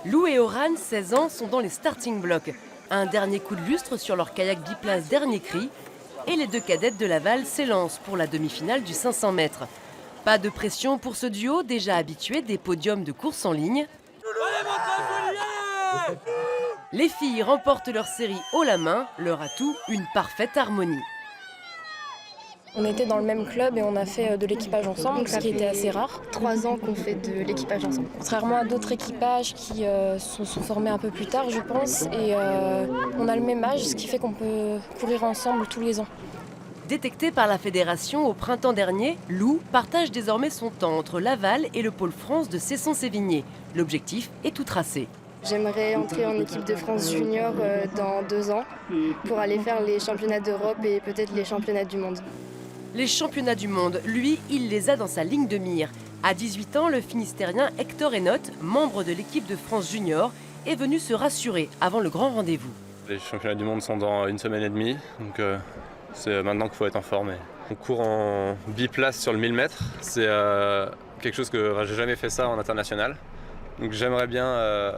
Lou et Oran, 16 ans, sont dans les starting blocks. Un dernier coup de lustre sur leur kayak biplace dernier cri. Et les deux cadettes de Laval s'élancent pour la demi-finale du 500 mètres. Pas de pression pour ce duo déjà habitué des podiums de course en ligne. Les filles remportent leur série haut la main, leur atout, une parfaite harmonie. On était dans le même club et on a fait de l'équipage ensemble, ce qui était assez rare. 3 ans qu'on fait de l'équipage ensemble. Contrairement à d'autres équipages qui sont formés un peu plus tard, je pense, et on a le même âge, ce qui fait qu'on peut courir ensemble tous les ans. Détecté par la fédération au printemps dernier, Lou partage désormais son temps entre Laval et le pôle France de Cesson-Sévigné. L'objectif est tout tracé. J'aimerais entrer en équipe de France junior dans 2 ans pour aller faire les championnats d'Europe et peut-être les championnats du monde. Les championnats du monde, lui, il les a dans sa ligne de mire. À 18 ans, le Finistérien Hector Enotte, membre de l'équipe de France junior, est venu se rassurer avant le grand rendez-vous. Les championnats du monde sont dans 1 semaine et demie, donc c'est maintenant qu'il faut être en forme. On court en biplace sur le 1000 mètres, c'est quelque chose que j'ai jamais fait ça en international. Donc j'aimerais bien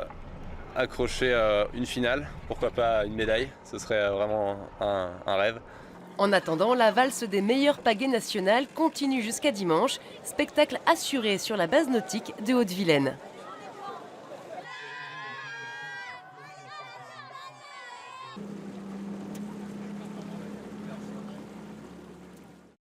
accrocher une finale, pourquoi pas une médaille, ce serait vraiment un rêve. En attendant, la valse des meilleures pagaies nationales continue jusqu'à dimanche, spectacle assuré sur la base nautique de Haute-Vilaine.